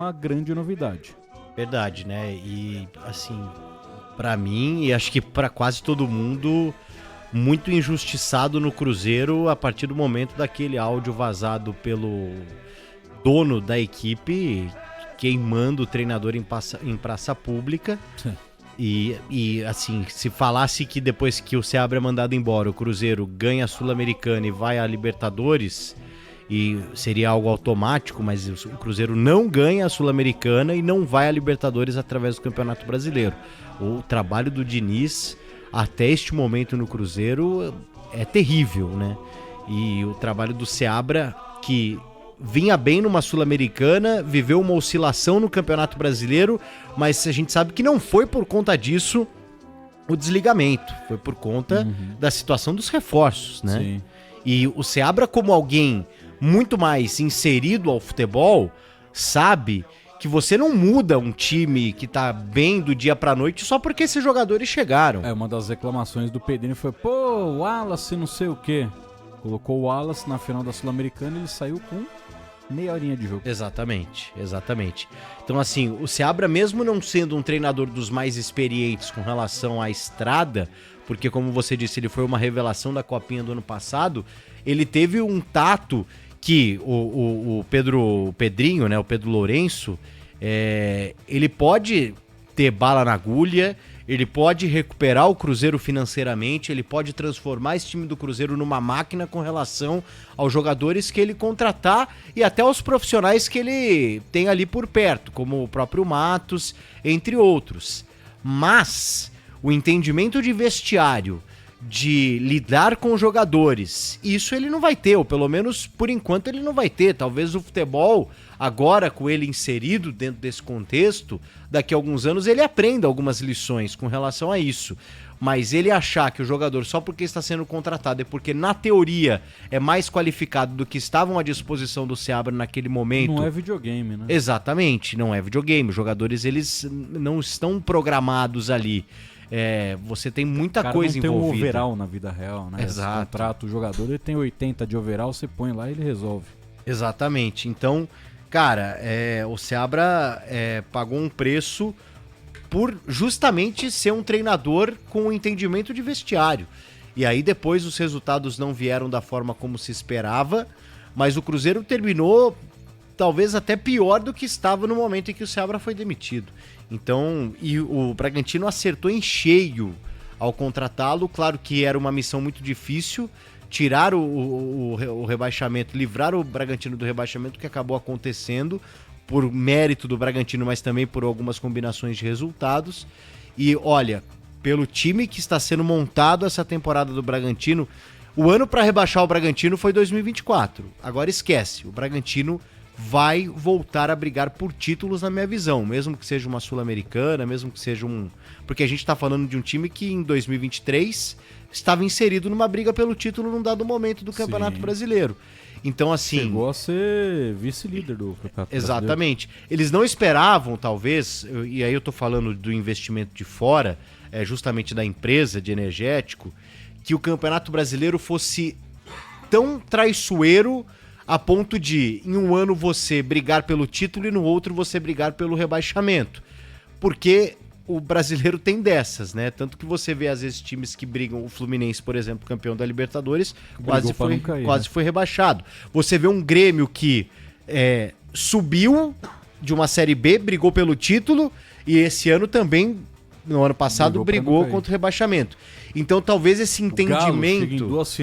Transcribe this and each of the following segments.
uma grande novidade. Verdade, né? E, assim, pra mim, e acho que pra quase todo mundo, muito injustiçado no Cruzeiro a partir do momento daquele áudio vazado pelo dono da equipe, queimando o treinador em praça pública. Sim. E, assim, se falasse que depois que o Seabra é mandado embora, o Cruzeiro ganha a Sul-Americana e vai à Libertadores, e seria algo automático, mas o Cruzeiro não ganha a Sul-Americana e não vai à Libertadores através do Campeonato Brasileiro. O trabalho do Diniz, até este momento no Cruzeiro, é terrível, né? E o trabalho do Seabra, que vinha bem numa Sul-Americana, viveu uma oscilação no Campeonato Brasileiro, mas a gente sabe que não foi por conta disso o desligamento, foi por conta da situação dos reforços, né? Sim. E o Seabra, como alguém muito mais inserido ao futebol, sabe que você não muda um time que tá bem do dia pra noite só porque esses jogadores chegaram. Uma das reclamações do Pedrinho foi, o Wallace não sei o quê. Colocou o Wallace na final da Sul-Americana e ele saiu com meia horinha de jogo. Exatamente. Então, assim, o Seabra, mesmo não sendo um treinador dos mais experientes com relação à estrada, porque, como você disse, ele foi uma revelação da Copinha do ano passado, ele teve um tato que o Pedrinho, né, o Pedro Lourenço, ele pode ter bala na agulha, ele pode recuperar o Cruzeiro financeiramente, ele pode transformar esse time do Cruzeiro numa máquina com relação aos jogadores que ele contratar e até aos profissionais que ele tem ali por perto, como o próprio Matos, entre outros. Mas o entendimento de vestiário, de lidar com jogadores, isso ele não vai ter, ou pelo menos por enquanto ele não vai ter. Talvez o futebol, agora com ele inserido dentro desse contexto, daqui a alguns anos ele aprenda algumas lições com relação a isso. Mas ele achar que o jogador, só porque está sendo contratado, é porque na teoria é mais qualificado do que estavam à disposição do Seabra naquele momento. Não é videogame, né? Exatamente, não é videogame. Os jogadores, eles não estão programados ali. Você tem muita coisa envolvida. Não tem um overall na vida real, né? Exato. Você contrata o jogador, ele tem 80 de overall, você põe lá e ele resolve. Exatamente. Então, cara, o Seabra pagou um preço por justamente ser um treinador com entendimento de vestiário. E aí depois os resultados não vieram da forma como se esperava, mas o Cruzeiro terminou talvez até pior do que estava no momento em que o Seabra foi demitido. Então, e o Bragantino acertou em cheio ao contratá-lo. Claro que era uma missão muito difícil, tirar o rebaixamento, livrar o Bragantino do rebaixamento, que acabou acontecendo por mérito do Bragantino, mas também por algumas combinações de resultados. E olha, pelo time que está sendo montado essa temporada do Bragantino, o ano para rebaixar o Bragantino foi 2024. Agora esquece, o Bragantino vai voltar a brigar por títulos na minha visão, mesmo que seja uma Sul-Americana, mesmo que seja porque a gente tá falando de um time que em 2023 estava inserido numa briga pelo título num dado momento do Campeonato Brasileiro. Então, assim... Chegou a ser vice-líder do Campeonato Exatamente. Brasileiro. Eles não esperavam, talvez, e aí eu tô falando do investimento de fora, justamente da empresa de energético, que o Campeonato Brasileiro fosse tão traiçoeiro a ponto de, em um ano, você brigar pelo título e no outro você brigar pelo rebaixamento. Porque o brasileiro tem dessas, né? Tanto que você vê, às vezes, times que brigam... O Fluminense, por exemplo, campeão da Libertadores, quase foi rebaixado. Você vê um Grêmio que subiu de uma Série B, brigou pelo título, e esse ano também, no ano passado, brigou contra o rebaixamento. Então, talvez esse entendimento... Em duas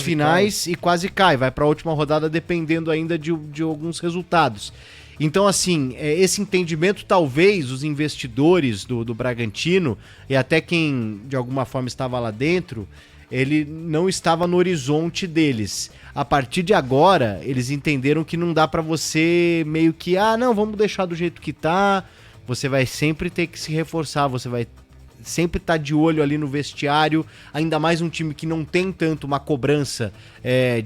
finais e quase cai. Vai para a última rodada dependendo ainda de alguns resultados. Então, assim, esse entendimento, talvez os investidores do Bragantino e até quem de alguma forma estava lá dentro, ele não estava no horizonte deles. A partir de agora, eles entenderam que não dá para você meio que, não, vamos deixar do jeito que tá. Você vai sempre ter que se reforçar, você vai sempre tá de olho ali no vestiário, ainda mais um time que não tem tanto uma cobrança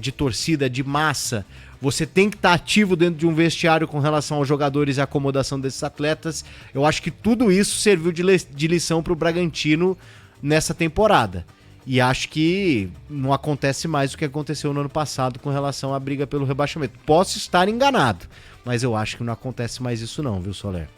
de torcida, de massa. Você tem que estar ativo dentro de um vestiário com relação aos jogadores e a acomodação desses atletas. Eu acho que tudo isso serviu de lição para o Bragantino nessa temporada. E acho que não acontece mais o que aconteceu no ano passado com relação à briga pelo rebaixamento. Posso estar enganado, mas eu acho que não acontece mais isso não, viu, Soler?